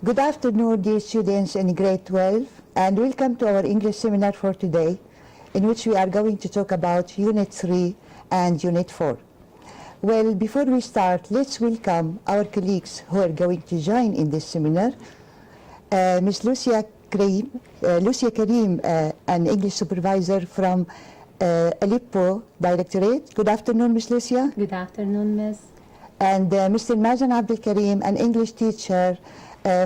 Good afternoon, dear students in grade 12, and welcome to our English seminar for today, in which we are going to talk about Unit 3 and Unit 4. Well, before we start, let's welcome our colleagues who are going to join in this seminar. Ms. Lucia Karim, an English supervisor from Aleppo Directorate. Good afternoon, Ms. Lucia. Good afternoon, Ms. And Mr. Mazen Abdel Karim, an English teacher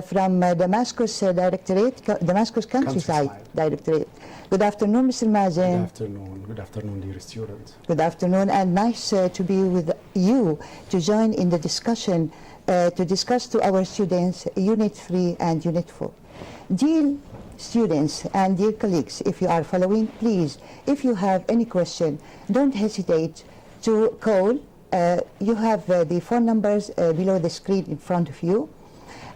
from Damascus Directorate, Damascus Countryside Directorate. Good afternoon, Mr. Mazen. Good afternoon. Good afternoon, dear students. Good afternoon, and nice to be with you to join in the discussion to discuss to our students Unit 3 and Unit 4. Dear students and dear colleagues, if you are following, please, if you have any question, don't hesitate to call. You have the phone numbers below the screen in front of you.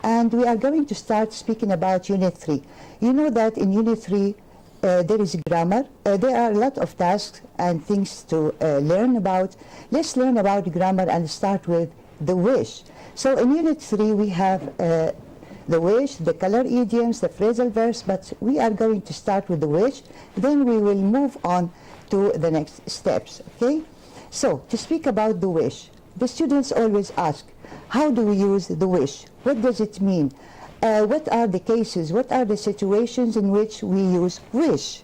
And we are going to start speaking about Unit 3. You know that in Unit 3 there is grammar. There are a lot of tasks and things to learn about. Let's learn about grammar and start with the wish. So in Unit 3 we have the wish, the color idioms, the phrasal verbs, but we are going to start with the wish. Then we will move on to the next steps, okay? So, to speak about the wish, the students always ask, how do we use the wish? What does it mean? What are the cases? What are the situations in which we use wish?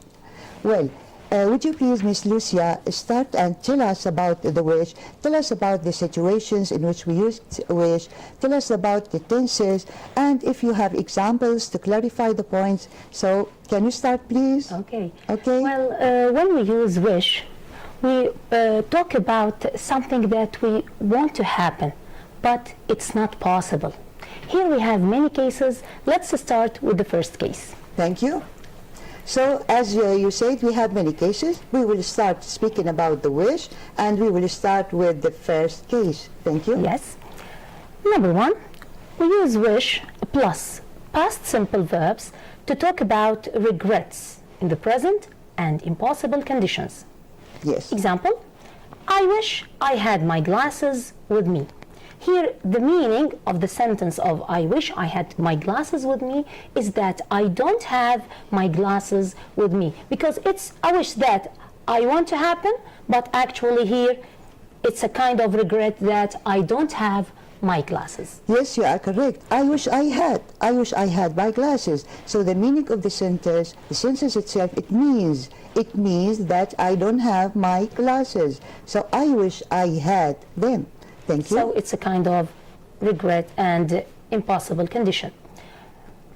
Well, would you please, Ms. Lucia, start and tell us about the wish, tell us about the situations in which we use wish, tell us about the tenses, and if you have examples to clarify the points. So, can you start, please? Okay. Okay. Well, when we use wish, we talk about something that we want to happen, but it's not possible. Here we have many cases. Let's start with the first case. Thank you. So, as you said, we have many cases. We will start speaking about the wish, and we will start with the first case. Thank you. Yes. Number one, we use wish plus past simple verbs to talk about regrets in the present and impossible conditions. Yes. Example, I wish I had my glasses with me. Here, the meaning of the sentence of I wish I had my glasses with me is that I don't have my glasses with me, because it's a wish that I want to happen, but actually here it's a kind of regret that I don't have my glasses. Yes, you are correct. I wish I had my glasses. So the meaning of the sentence itself, it means that I don't have my glasses. So I wish I had them. Thank you. So it's a kind of regret and impossible condition.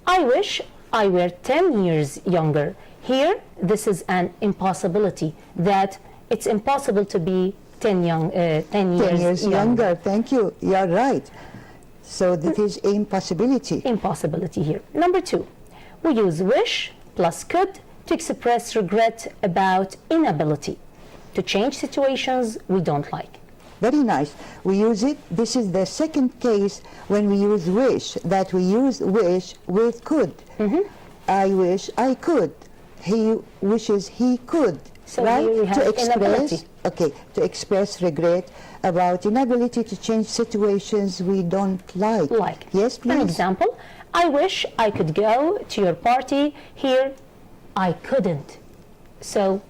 I wish I were 10 years younger. Here, this is an impossibility, that it's impossible to be 10 years younger. Thank you. You are right. So that is impossibility. Impossibility here. Number two, we use wish plus could to express regret about inability to change situations we don't like. Very nice. We use it. This is the second case when we use wish, that we use wish with could. I wish I could. He wishes he could. So right? here we have inability. To express regret about inability to change situations we don't like. Yes, please. An example, I wish I could go to your party. Here, I couldn't. So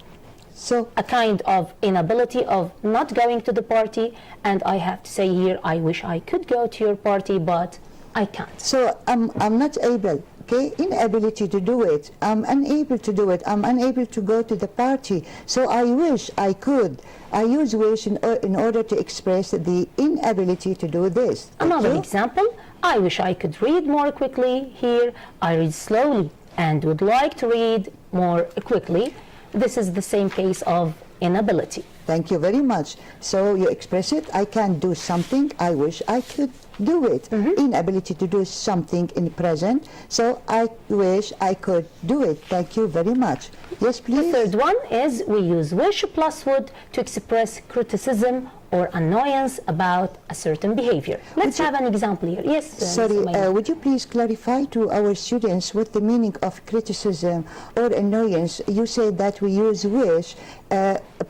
a kind of inability of not going to the party, and I have to say here, I wish I could go to your party, but I can't. So I'm not able. Okay, inability to do it. I'm unable to do it. I'm unable to go to the party. So I wish I could. I use wish in order to express the inability to do this. Another example, I wish I could read more quickly. Here, I read slowly and would like to read more quickly. This is the same case of inability. Thank you very much. So you express it, I can't do something, I wish I could do it. Inability to do something in present, so I wish I could do it. Thank you very much. Yes, please. The third one is we use wish plus would to express criticism or annoyance about a certain behavior. Let's have an example here. Yes. Sorry, would you please clarify to our students what the meaning of criticism or annoyance? You said that we use wish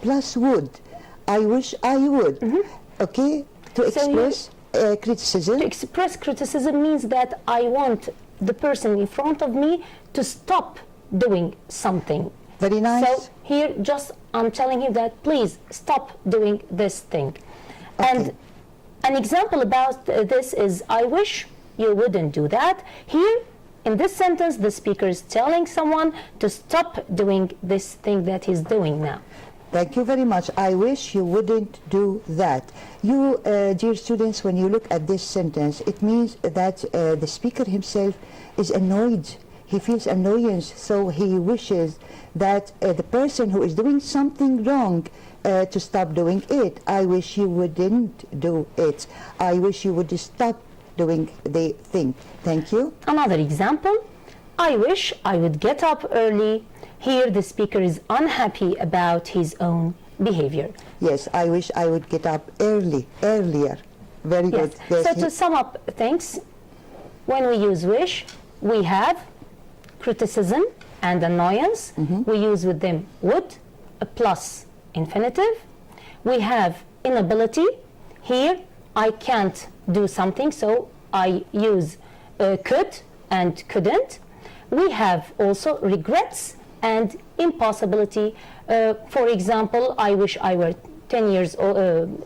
plus would. I wish I would. Okay, to express criticism. To express criticism means that I want the person in front of me to stop doing something. Very nice. So here just I'm telling him that please stop doing this thing. Okay. And an example about this is I wish you wouldn't do that. Here in this sentence the speaker is telling someone to stop doing this thing that he's doing now. Thank you very much. I wish you wouldn't do that. You, dear students, when you look at this sentence, it means that the speaker himself is annoyed. He feels annoyance, so he wishes that the person who is doing something wrong to stop doing it. I wish you wouldn't do it. I wish you would stop doing the thing. Thank you. Another example, I wish I would get up early. Here the speaker is unhappy about his own behavior. Yes, I wish I would get up earlier. Very good. Yes. So Yes, to sum up things, when we use wish, we have criticism and annoyance. We use with them would, a plus infinitive. We have inability. Here, I can't do something, so I use could and couldn't. We have also regrets and impossibility. For example, I wish I were 10 years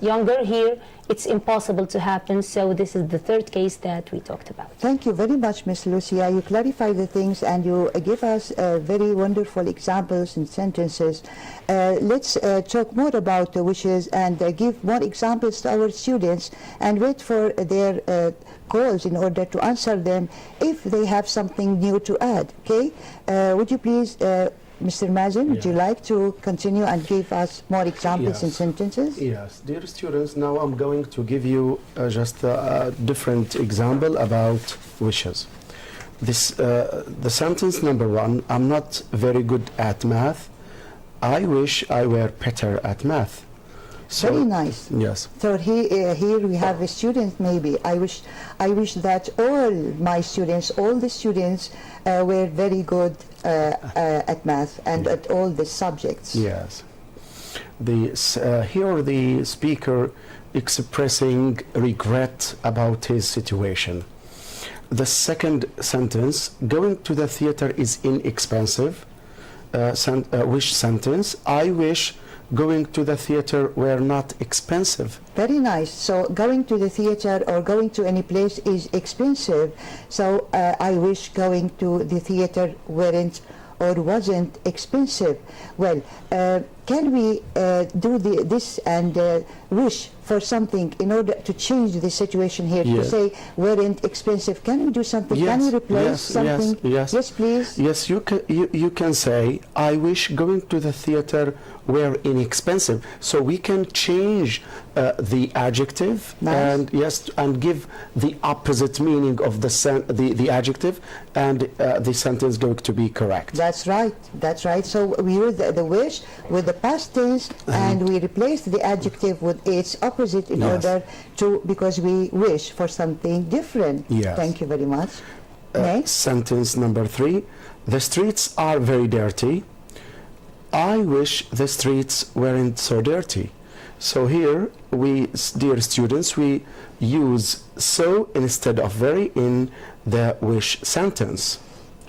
younger. Here, it's impossible to happen, so this is the third case that we talked about. Thank you very much, Ms. Lucia. You clarify the things and you give us very wonderful examples and sentences. Let's talk more about the wishes and give more examples to our students and wait for their calls in order to answer them if they have something new to add. Okay? Would you please, Mr. Mazen, would you like to continue and give us more examples and sentences? Yes, dear students, now I'm going to give you just a different example about wishes. This, the sentence number one, I'm not very good at math. I wish I were better at math. So, very nice. Yes. So here we have a student maybe. I wish that all my students, all the students were very good at math and at all the subjects. Yes. Here the speaker expressing regret about his situation. The second sentence, going to the theater is inexpensive. Wish sentence, I wish going to the theater were not expensive. Very nice. So going to the theater or going to any place is expensive. So I wish going to the theater weren't or wasn't expensive. Well, can we do this and wish for something in order to change the situation here? To say weren't expensive. Can we do something? Yes, can we replace something? Yes, please. Yes, you can say I wish going to the theater were inexpensive. So we can change the adjective and and give the opposite meaning of the adjective, and the sentence going to be correct. That's right. That's right. So we use the wish with the past tense and we replace the adjective with its opposite in order to, because we wish for something different. Yes. Thank you very much. Next. Sentence number 3. The streets are very dirty. I wish the streets weren't so dirty. So here we, dear students, we use so instead of very in the wish sentence.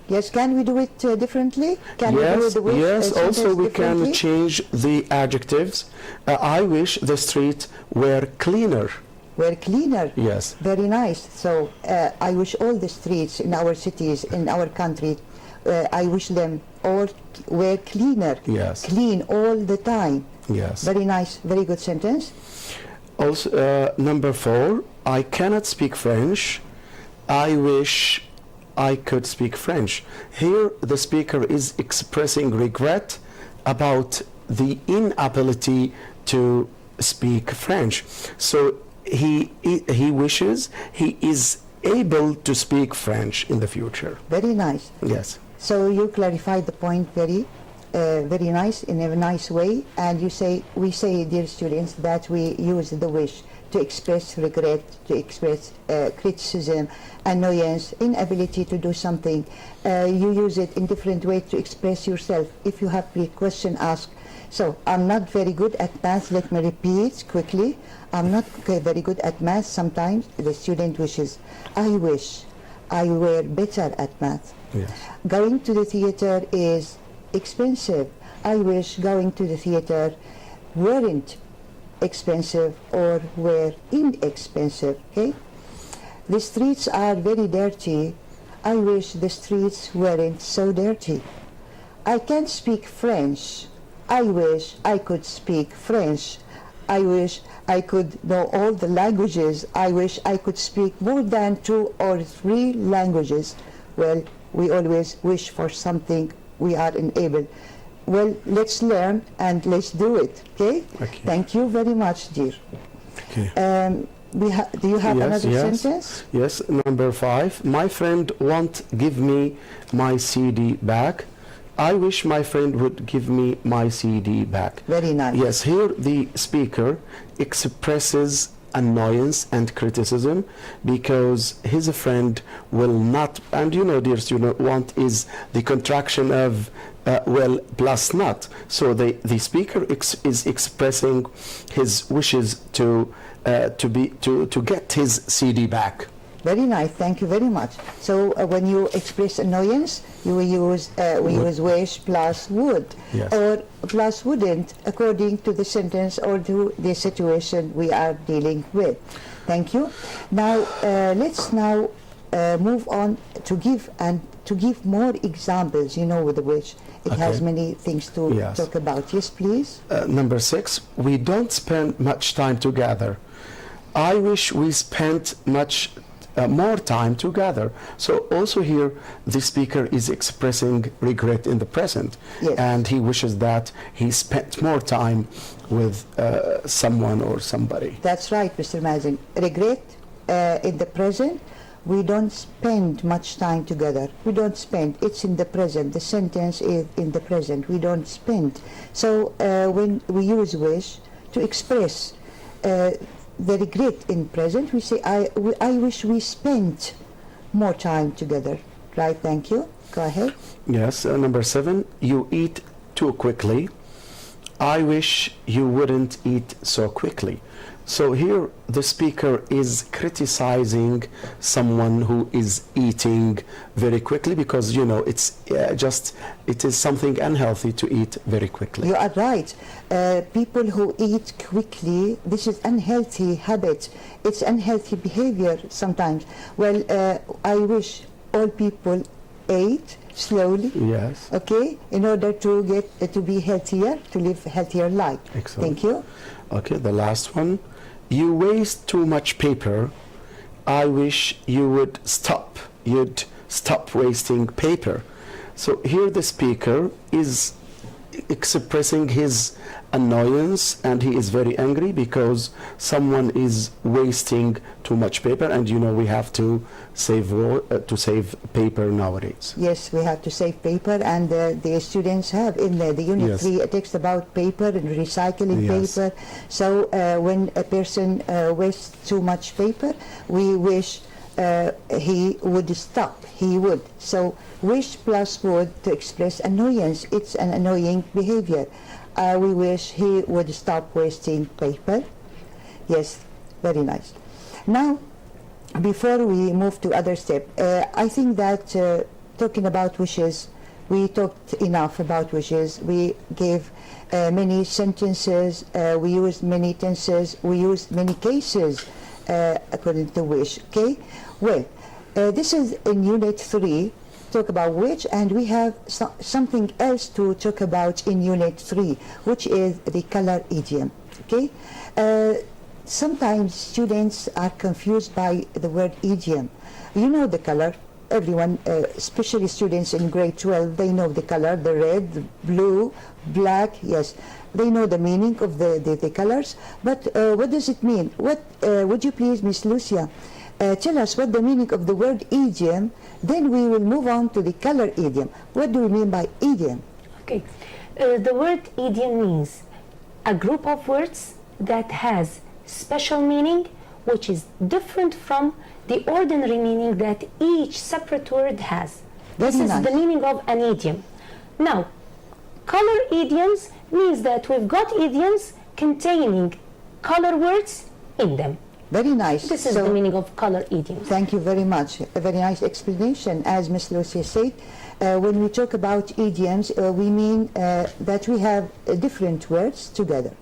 Yes, can we do it differently? Can we do the wish yes, also we differently? can change the adjectives. I wish the street were cleaner. Were cleaner. Yes. Very nice. So I wish all the streets in our cities, in our country, I wish them all were cleaner. Yes. Clean all the time. Yes. Very nice. Very good sentence. Also, number 4, I cannot speak French. I wish I could speak French. Here the speaker is expressing regret about the inability to speak French. So he wishes he is able to speak French in the future. Very nice. Yes. So you clarified the point very nice, in a nice way, and we say, dear students, that we use the wish to express regret, to express criticism, annoyance, inability to do something. You use it in different ways to express yourself. If you have a question, ask. So, I'm not very good at math. Let me repeat quickly. I'm not very good at math. Sometimes the student wishes, I wish I were better at math. Yes. Going to the theater is expensive. I wish going to the theater weren't expensive or were inexpensive. Okay? The streets are very dirty. I wish the streets weren't so dirty. I can't speak French. I wish I could speak French. I wish I could know all the languages. I wish I could speak more than 2 or 3 languages. Well, we always wish for something we are unable. Well, let's learn and let's do it, okay? Okay. Thank you very much, dear. Okay. Do you have another yes. sentence? Yes, number 5. My friend won't give me my CD back. I wish my friend would give me my CD back. Very nice. Yes, here the speaker expresses annoyance and criticism because his friend will not, and you know, dear student, want is the contraction of well plus not. So the speaker is expressing his wishes to get his CD back. Very nice. Thank you very much. So when you express annoyance, you will use wish plus would, Yes. or plus wouldn't, according to the sentence or to the situation we are dealing with. Thank you. Now let's now move on to give more examples. You know, with the wish, it has Okay. many things to Yes. talk about. Yes, please. Number 6, we don't spend much time together. I wish we spent much more time together. So also here the speaker is expressing regret in the present. Yes. And he wishes that he spent more time with someone or somebody. That's right, Mr. Mazen. Regret in the present. We don't spend much time together. We don't spend. It's in the present. The sentence is in the present. We don't spend. So when we use wish to express the regret in present, we say, I wish we spent more time together. Right, thank you. Go ahead. Yes, number 7, you eat too quickly. I wish you wouldn't eat so quickly. So here the speaker is criticizing someone who is eating very quickly because, you know, it is something unhealthy to eat very quickly. You are right. People who eat quickly, this is unhealthy habit. It's unhealthy behavior sometimes. Well, I wish all people ate slowly. Yes. Okay, in order to get to be healthier, to live a healthier life. Excellent. Thank you. Okay, the last one. You waste too much paper. I wish you would stop. You'd stop wasting paper. So here the speaker is expressing his annoyance and he is very angry because someone is wasting too much paper, and you know we have to save paper nowadays. Yes, we have to save paper, and the students have in the Unit Yes. 3 a text about paper and recycling Yes. paper. So when a person wastes too much paper, we wish he would stop. He would. So wish plus would to express annoyance. It's an annoying behavior. We wish he would stop wasting paper. Yes, very nice. Now, before we move to other step, I think that talking about wishes, we talked enough about wishes. We gave many sentences, we used many tenses, we used many cases according to wish. Okay? Well, this is in Unit 3, talk about which, and we have something else to talk about in Unit 3, which is the color idiom. Okay? Sometimes students are confused by the word idiom. You know the color. Everyone, especially students in grade 12, they know the color, the red, the blue, black, yes. They know the meaning of the colors, but what does it mean? What would you please, Miss Lucia, tell us what the meaning of the word idiom, then we will move on to the color idiom. What do we mean by idiom? Okay, the word idiom means a group of words that has special meaning which is different from the ordinary meaning that each separate word has. Very This is nice. the meaning of an idiom. Now, color idioms means that we've got idioms containing color words in them. Very nice. This is the meaning of color idioms. Thank you very much. A very nice explanation. As Ms. Lucia said, when we talk about idioms, we mean that we have different words together.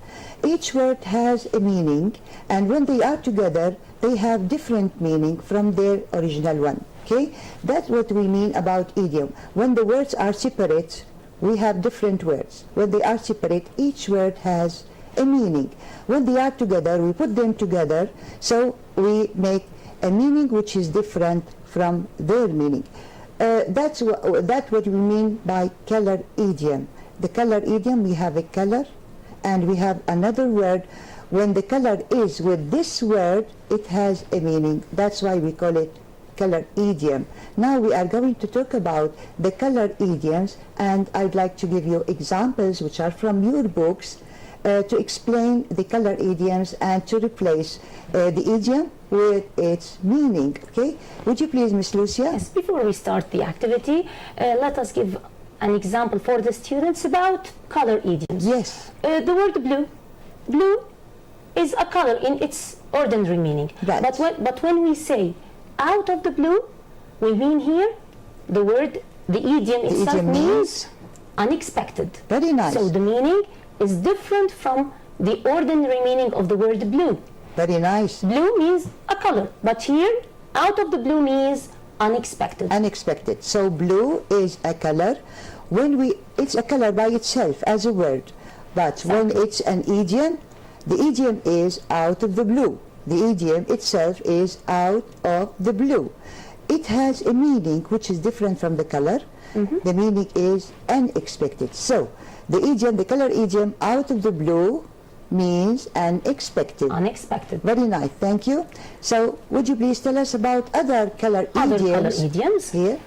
Each word has a meaning, and when they are together, they have different meaning from their original one. Okay? That's what we mean about idiom. When the words are separate, we have different words. When they are separate, each word has a meaning. When they are together, we put them together, so we make a meaning which is different from their meaning. That's what we mean by color idiom. The color idiom, we have a color, and we have another word. When the color is with this word, it has a meaning. That's why we call it color idiom. Now we are going to talk about the color idioms, and I'd like to give you examples which are from your books to explain the color idioms and to replace the idiom with its meaning. Okay? Would you please, Miss Lucia? Yes, before we start the activity, let us give an example for the students about color idioms. Yes. The word blue. Blue is a color in its ordinary meaning. Right. But when we say out of the blue, we mean here the word, the idiom itself idiom means unexpected. Very nice. So the meaning is different from the ordinary meaning of the word blue. Very nice. Blue means a color, but here out of the blue means unexpected. Unexpected. So blue is a color. It's a color by itself as a word, but when it's an idiom, the idiom is out of the blue. The idiom itself is out of the blue. It has a meaning which is different from the color. The meaning is unexpected. So the idiom, the color idiom out of the blue means unexpected. Unexpected. Very nice, thank you. So would you please tell us about other color idioms here?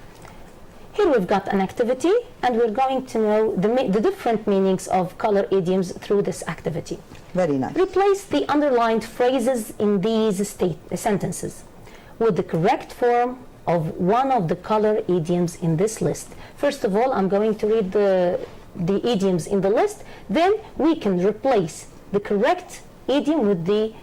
Here we've got an activity, and we're going to know the different meanings of color idioms through this activity. Very nice. Replace the underlined phrases in these sentences with the correct form of one of the color idioms in this list. First of all, I'm going to read the idioms in the list, then we can replace the correct idiom with the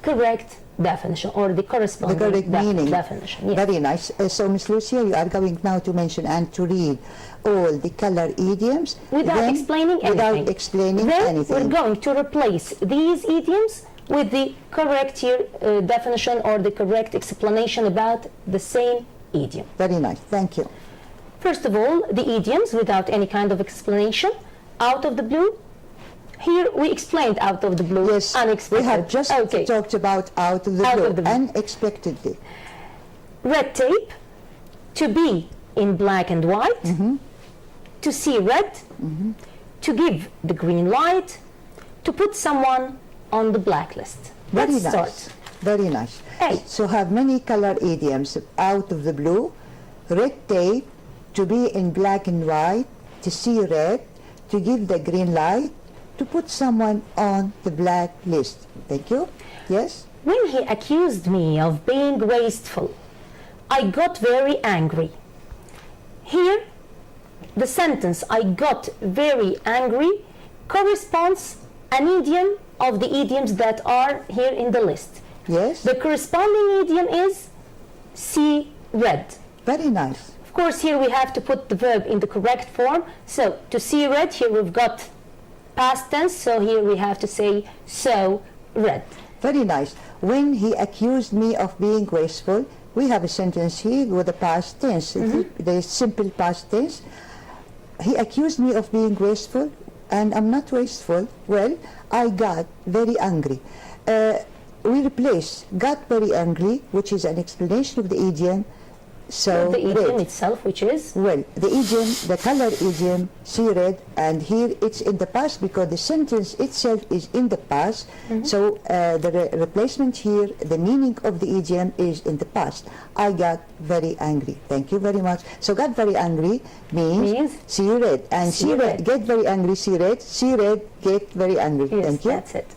correct definition or the corresponding meaning. definition. Yes. Very nice. So Ms. Lucia, you are going now to mention and to read all the color idioms Without explaining anything. Then we're going to replace these idioms with the correct here, definition or the correct explanation about the same idiom. Very nice. Thank you. First of all, the idioms without any kind of explanation. Out of the blue. Here we explained out of the blue. Yes, unexpected. we have just talked about out of the blue, unexpectedly. Red tape, to be in black and white, to see red, to give the green light, to put someone on the blacklist. Very Let's nice. start. Very nice. A. So have many color idioms. Out of the blue, red tape, to be in black and white, to see red, to give the green light, to put someone on the black list. Thank you. Yes? When he accused me of being wasteful, I got very angry. Here, the sentence I got very angry corresponds an idiom of the idioms that are here in the list. Yes? The corresponding idiom is see red. Very nice. Of course, here we have to put the verb in the correct form. So, to see red, here we've got past tense, so here we have to say so red. Very nice. When he accused me of being wasteful, we have a sentence here with the past tense, the simple past tense. He accused me of being wasteful, and I'm not wasteful. Well, I got very angry. We replace got very angry, which is an explanation of the idiom. So the idiom red. itself, which is? Well, the idiom, the color idiom, see red, and here it's in the past because the sentence itself is in the past. So the replacement here, the meaning of the idiom is in the past. I got very angry. Thank you very much. So got very angry means see red, and see red, get very angry, see red, get very angry. Yes, thank you. That's it.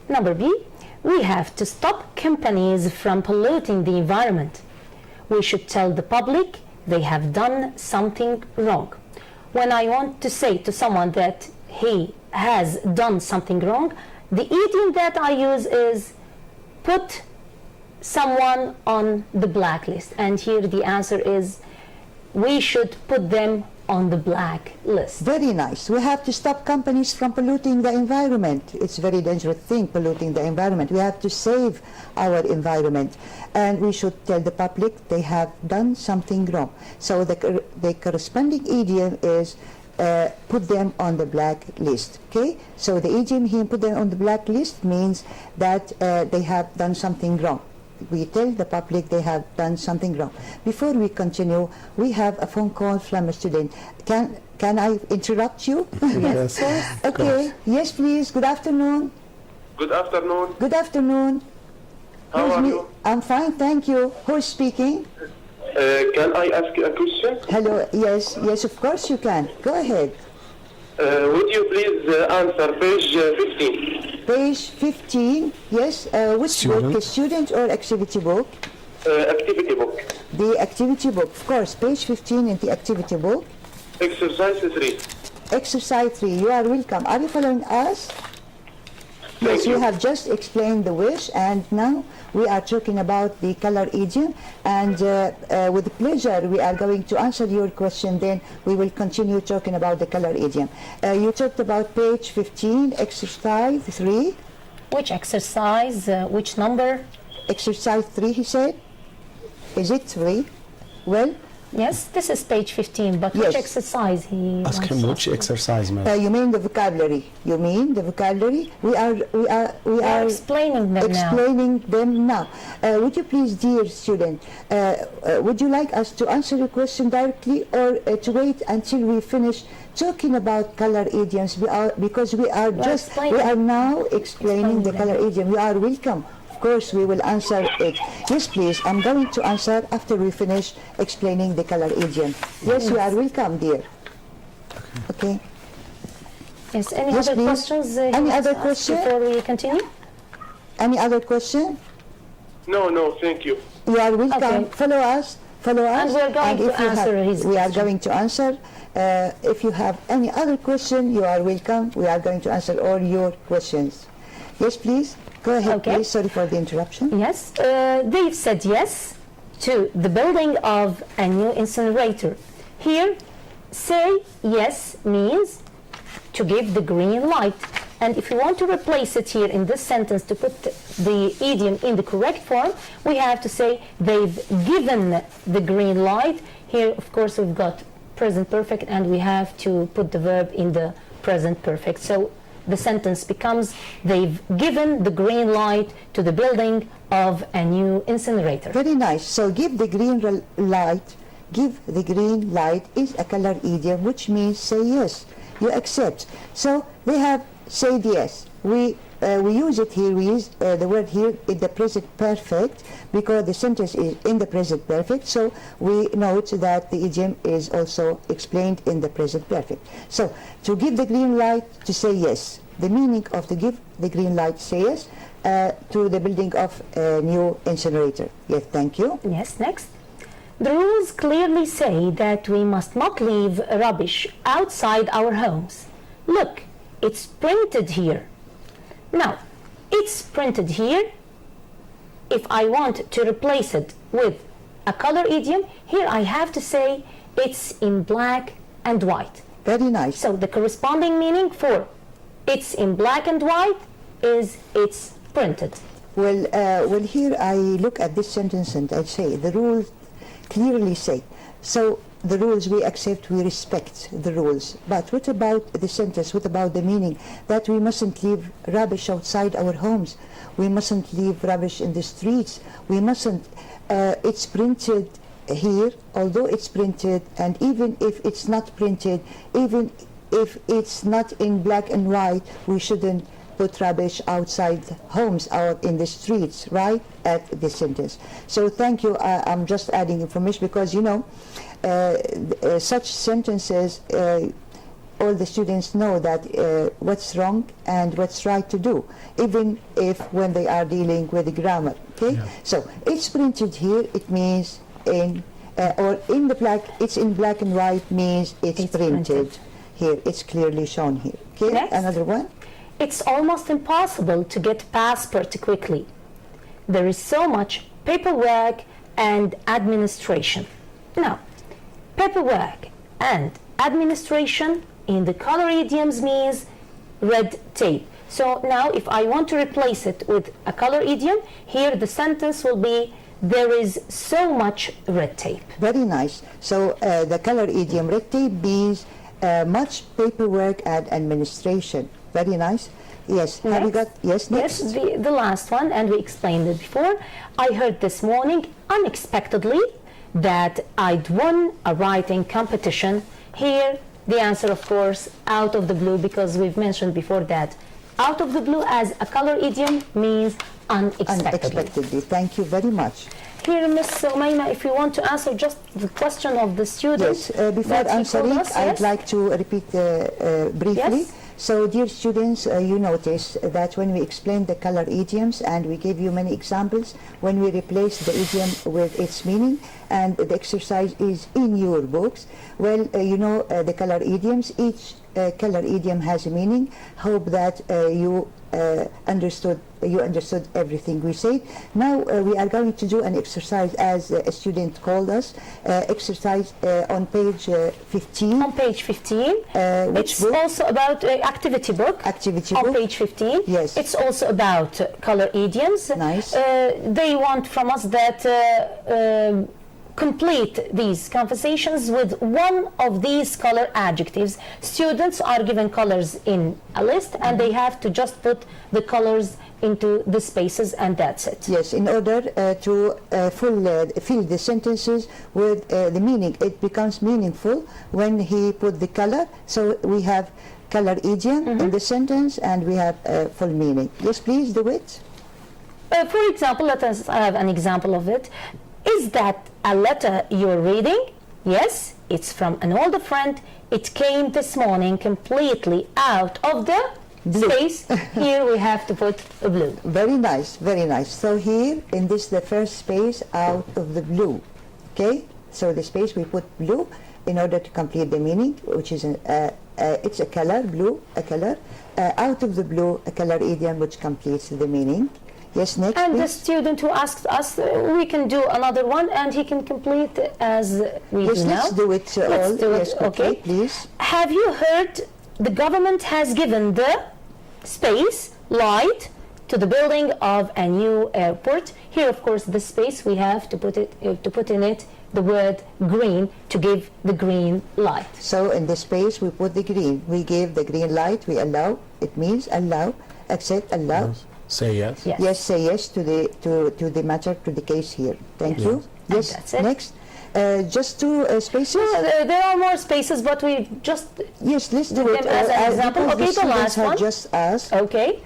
Number B, we have to stop companies from polluting the environment. We should tell the public they have done something wrong. When I want to say to someone that he has done something wrong, the idiom that I use is put someone on the blacklist? And here the answer is we should put them on the blacklist. Very nice. We have to stop companies from polluting the environment. It's a very dangerous thing, polluting the environment. We have to save our environment. And we should tell the public they have done something wrong. So the corresponding idiom is put them on the blacklist. Okay? So the idiom here, put them on the blacklist, means that they have done something wrong. We tell the public they have done something wrong. Before we continue, we have a phone call from a student. Can I interrupt you? Yes. Okay. Yes, please. Good afternoon. Good afternoon. Good afternoon. How Who's are me? you? I'm fine, thank you. Who is speaking? Can I ask you a question? Hello. Yes, yes, of course you can. Go ahead. Would you please answer page 15? Page 15. Yes. Which Student. book? A student or activity book? Activity book. The activity book, of course. Page 15 in the activity book. Exercise 3. Exercise 3. You are welcome. Are you following us? Thank Yes, you. we have just explained the wish, and now we are talking about the color idiom, and with pleasure we are going to answer your question, then we will continue talking about the color idiom. You talked about page 15, exercise 3. Which exercise? Which number? Exercise 3, he said. Is it 3? Well, Yes, this is page 15, but Yes. which exercise he Ask wants him us which to- exercise, ma'am. you mean the vocabulary. You mean the vocabulary. We are We are explaining them now. explaining them now. Would you please, dear student, would you like us to answer your question directly, or to wait until we finish talking about color idioms? Because we are now explaining the color idiom. You are welcome. Of course, we will answer it. Yes, please. I'm going to answer after we finish explaining the color idiom. Yes, you are welcome, dear. Okay. Yes, any Yes, other please. questions? you Any want to other ask question? Before we continue? Any other question? No, thank you. You are welcome. Okay. Follow us. Follow us. And we're going to if you answer have, his We are question. going to answer. If you have any other question, you are welcome. We are going to answer all your questions. Yes, please. Go ahead, Okay. please. Sorry for the interruption. Yes, they've said yes to the building of a new incinerator. Here, say yes means to give the green light. And if you want to replace it here in this sentence to put the idiom in the correct form, we have to say they've given the green light. Here, of course, we've got present perfect, and we have to put the verb in the present perfect. So the sentence becomes they've given the green light to the building of a new incinerator. Very nice. So give the green light. Give the green light is a color idiom, which means say yes. You accept. So they have said yes. We use it here. We use the word here in the present perfect because the sentence is in the present perfect. So we note that the idiom is also explained in the present perfect. So to give the green light, to say yes. The meaning of the give the green light, say yes, to the building of a new incinerator. Yes, thank you. Yes, next. The rules clearly say that we must not leave rubbish outside our homes. Look, it's printed here. Now, it's printed here. If I want to replace it with a color idiom, here I have to say it's in black and white. Very nice. So the corresponding meaning for it's in black and white is it's printed. Well, here I look at this sentence and I say the rules clearly say. So the rules we accept, we respect the rules. But what about the sentence? What about the meaning? That we mustn't leave rubbish outside our homes. We mustn't leave rubbish in the streets. We mustn't. It's printed here, although it's printed, and even if it's not printed, even if it's not in black and white, we shouldn't put rubbish outside homes, out in the streets, right, at this sentence. So thank you. I'm just adding information because, you know, such sentences, all the students know that what's wrong and what's right to do, even if when they are dealing with the grammar, okay? Yeah. So it's printed here, it means in, or in the black, it's in black and white means it's printed. Here, it's clearly shown here. Okay, Next. another one. It's almost impossible to get passport quickly. there is so much paperwork and administration. Now, paperwork and administration in the color idioms means red tape. So now if I want to replace it with a color idiom, here the sentence will be there is so much red tape. Very nice. So the color idiom red tape means much paperwork and administration. Very nice. Yes. Have you got, yes, next? Yes, the last one, and we explained it before. I heard this morning unexpectedly that I'd won a writing competition. Here, the answer, of course, out of the blue, because we've mentioned before that out of the blue as a color idiom means unexpectedly. Unexpectedly. Thank you very much. Here, Ms. Umayma, if you want to answer just the question of the student. Yes, before answering, I'd like to repeat briefly. Yes. So, dear students, you notice that when we explained the color idioms and we gave you many examples, when we replace the idiom with its meaning, and the exercise is in your books, well, you know the color idioms, each color idiom has a meaning. Hope that you understood everything we said. Now we are going to do an exercise as a student called us, exercise on page 15. On page 15. Which it's book? also about activity book. Activity on book. page 15. Yes. It's also about color idioms. Nice. They want from us that complete these conversations with one of these color adjectives. Students are given colors in a list and they have to just put the colors into the spaces, and that's it. Yes, in order to fill the sentences with the meaning. It becomes meaningful when he put the color. So we have color idiom in the sentence and we have full meaning. Yes, please do it. For example, let us have an example of it. Is that a letter you're reading? Yes, it's from an older friend. It came this morning completely out of the Blue. space. Here we have to put a blue. Very nice, very nice. So here in this the first space out of the blue. Okay, so the space we put blue in order to complete the meaning, which is it's a color, blue, a color. Out of the blue, a color idiom which completes the meaning. Yes, next, And please. the student who asked us, we can do another one and he can complete as we Yes, do now. let's do it all. Let's do Yes, it, okay. please. Have you heard the government has given the space, light, to the building of a new airport? Here, of course, the space we have to put in it the word green to give the green light. So in the space we put the green. We give the green light. We allow. It means allow, accept, allow. Yes. Say yes. Yes. Yes, say yes to the matter, to the case here. Thank you. And Yes, that's it. next. Just two spaces. There are more spaces, but we just Yes, let's do Give it. them as an example. Because Okay, the students last have one. just asked. okay.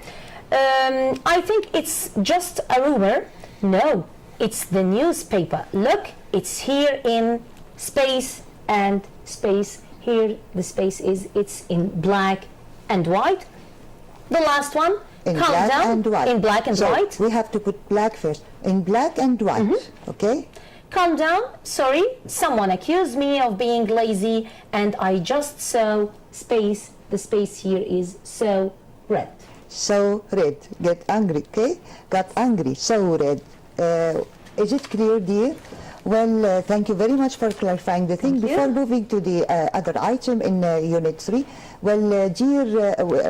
I think it's just a rumor. No, it's the newspaper. Look, it's here in space and space. Here the space is, it's in black and white. The last one, In calm black down. and white. In black and So white. we have to put black first. In black and white. Okay. Calm down. Sorry, someone accused me of being lazy and I just saw space. The space here is so red. So red. Get angry. Okay. Got angry. So red. Is it clear, dear? Well, thank you very much for clarifying the thing. Thank you. Before moving to the other item in Unit 3, well, dear,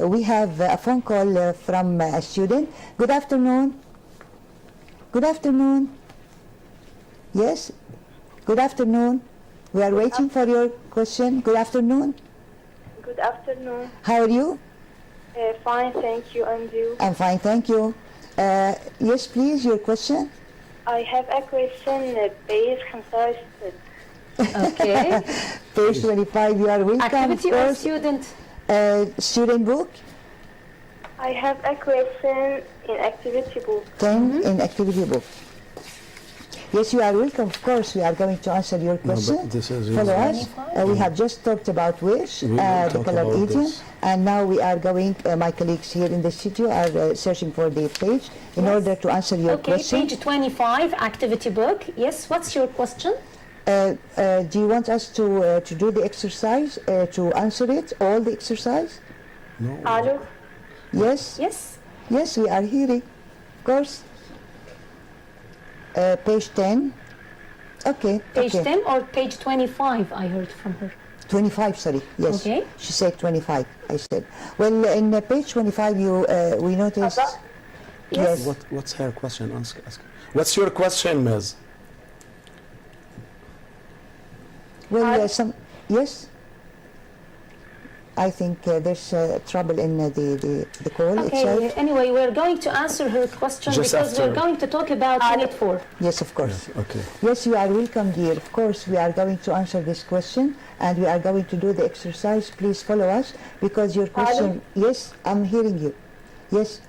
we have a phone call from a student. Good afternoon. Good afternoon. Yes? Good afternoon. We are waiting for your question. Good afternoon. Good afternoon. How are you? Fine, thank you. And you? I'm fine, thank you. Yes, please, your question. I have a question. Page 25. Okay. Page 25, you are welcome. Activity of or course. student? Student book. I have a question in activity book. 10 in activity book. Yes, you are welcome. Of course, we are going to answer your question. but this is Follow easy. us. We have just talked about wish, We will the talk color about idiom, this. and now we are going, my colleagues here in the studio are searching for the page in order to answer your Okay, question. page 25, activity book. Yes, what's your question? Do you want us to do the exercise, to answer it, all the exercise? Hello? Yes? Yes. Yes, we are hearing. Of course. Page 10. Okay. Page okay. 10 or page 25, I heard from her. 25, sorry. Yes. Okay. She said 25, I said. Well, in page 25, we noticed... Yes. What's her question? Ask. What's your question, Ms.? Well, yes? I think there's trouble in the call itself. Okay, anyway, we're going to answer her question Just because after. we're going to talk about Unit 4. Yes, of course. Okay. Yes, you are welcome, dear. Of course, we are going to answer this question and we are going to do the exercise. Please follow us because your question... Yes, I'm hearing you. Yes,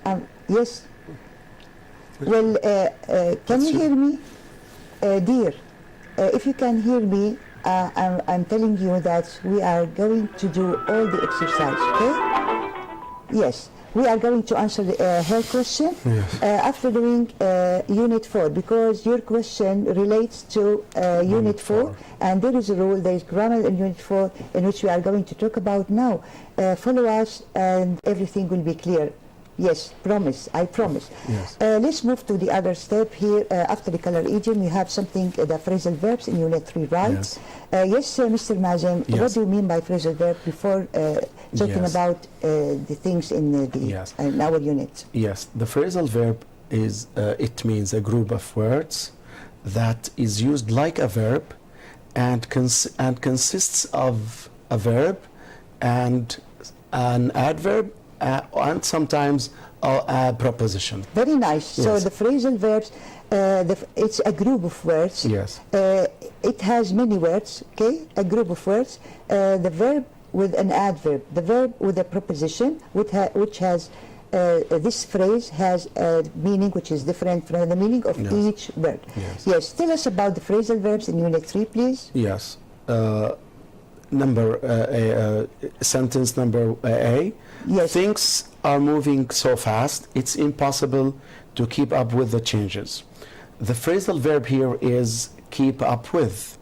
yes. Well, can you hear me? Dear, if you can hear me, I'm telling you that we are going to do all the exercise, okay? Yes, we are going to answer her question after doing Unit 4 because your question relates to Unit 4 and there is a rule, there is grammar in Unit 4 in which we are going to talk about now. Follow us and everything will be clear. Yes, promise, I promise. Yes. Let's move to the other step here. After the color idiom, we have something, the phrasal verbs in Unit 3, right? Yes. Yes, Mr. Mazen, Yes. what do you mean by phrasal verb before talking Yes. about the things in, Yes. in our unit? Yes, the phrasal verb is, it means a group of words that is used like a verb and consists of a verb and an adverb and sometimes a preposition. Very nice. So Yes. the phrasal verbs, it's a group of words. Yes. It has many words, okay? A group of words. The verb with an adverb, the verb with a preposition, which has this phrase has a meaning which is different from the meaning of Yes. each word. Yes. Yes. Tell us about the phrasal verbs in Unit 3, please. Yes. Sentence number A. Yes. Things are moving so fast, it's impossible to keep up with the changes. The phrasal verb here is keep up with,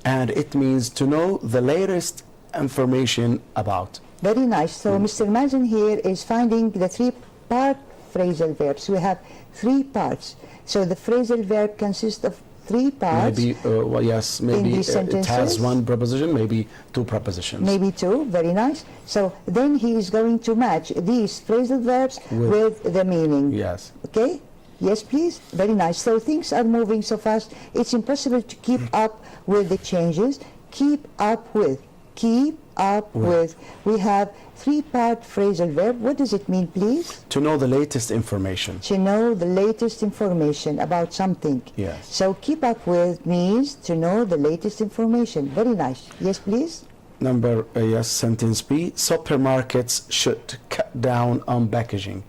and it means to know the latest information about. Very nice. So Mr. Mazen here is finding the three-part phrasal verbs. We have 3 parts. So the phrasal verb consists of 3 parts. Maybe, well, yes, maybe these it has sentences? 1 preposition, maybe 2 prepositions. Maybe 2, very nice. So then he is going to match these phrasal verbs with the meaning. Yes. Okay? Yes, please. Very nice. So things are moving so fast, it's impossible to keep up with the changes. Keep up with. Keep up with. We have 3-part phrasal verb. What does it mean, please? To know the latest information. To know the latest information about something. Yes. So keep up with means to know the latest information. Very nice. Yes, please. Sentence B. Supermarkets should cut down on packaging.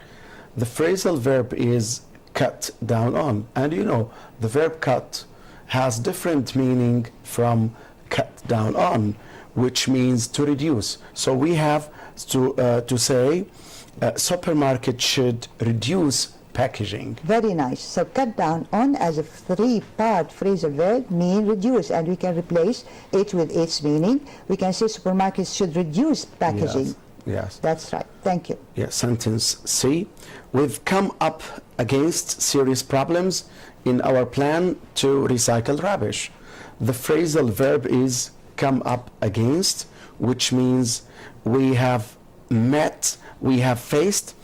The phrasal verb is cut down on, and you know the verb cut has different meaning from cut down on, which means to reduce. So we have to say supermarket should reduce packaging. Very nice. So cut down on as a 3-part phrasal verb mean reduce, and we can replace it with its meaning. We can say supermarkets should reduce packaging. Yes. That's right. Thank you. Yes. Sentence C. We've come up against serious problems in our plan to recycle rubbish. The phrasal verb is come up against, which means we have faced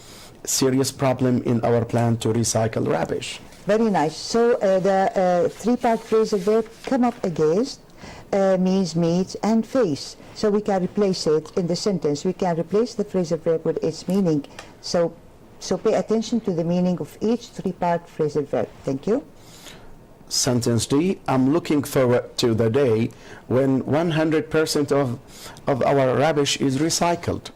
serious problem in our plan to recycle rubbish. Very nice. So the 3-part phrasal verb come up against means meet and face. So we can replace it in the sentence. We can replace the phrasal verb with its meaning. So pay attention to the meaning of each 3-part phrasal verb. Thank you. Sentence D. I'm looking forward to the day when 100% of our rubbish is recycled.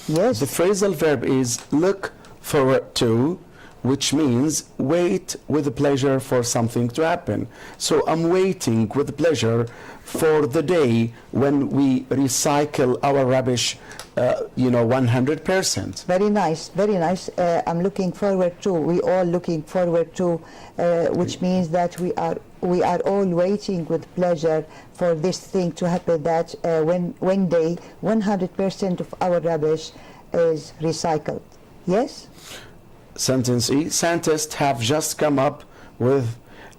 Yes. The phrasal verb is look forward to, which means wait with pleasure for something to happen. So I'm waiting with pleasure for the day when we recycle our rubbish, 100%. Very nice, very nice. I'm looking forward to, we all looking forward to, which means that we are all waiting with pleasure for this thing to happen, that one day 100% of our rubbish is recycled. Yes? Sentence E. Scientists have just come up with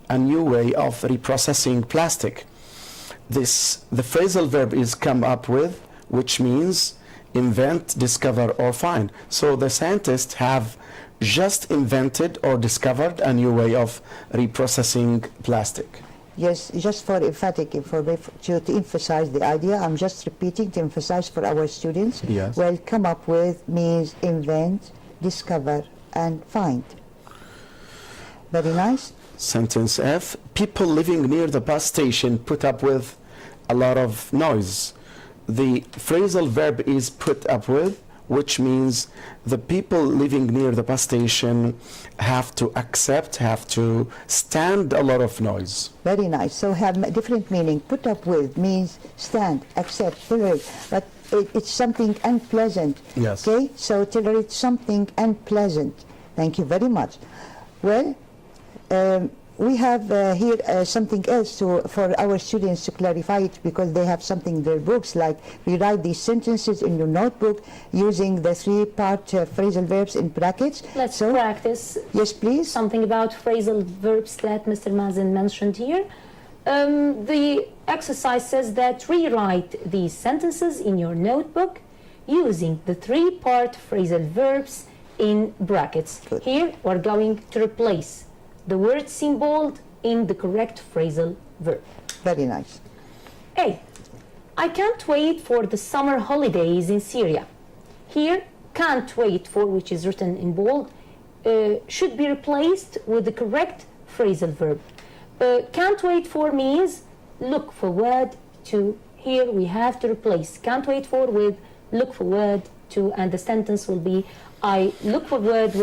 a new way of reprocessing plastic. The phrasal verb is come up with, which means invent, discover, or find. So the scientists have just invented or discovered a new way of reprocessing plastic. Yes, just for emphatic information, to emphasize the idea, I'm just repeating to emphasize for our students. Yes. Well, come up with means invent, discover, and find. Very nice. Sentence F, people living near the bus station put up with a lot of noise. The phrasal verb is put up with, which means the people living near the bus station have to stand a lot of noise. Very nice. So have different meaning. Put up with means stand, accept, tolerate. But it's something unpleasant. Yes. Okay? So tolerate something unpleasant. Thank you very much. Well, we have here something else for our students to clarify it, because they have something in their books, like we write these sentences in your notebook using the three-part phrasal verbs in brackets. Let's practice. Yes, please. Something about phrasal verbs that Mr. Mazen mentioned here. The exercise says that rewrite these sentences in your notebook using the three-part phrasal verbs in brackets. Good. Here we're going to replace the word symboled in the correct phrasal verb. Very nice. A. I can't wait for the summer holidays in Syria. Here, can't wait for, which is written in bold, should be replaced with the correct phrasal verb. Can't wait for means look forward to. Here we have to replace can't wait for with look forward to, and the sentence will be I look forward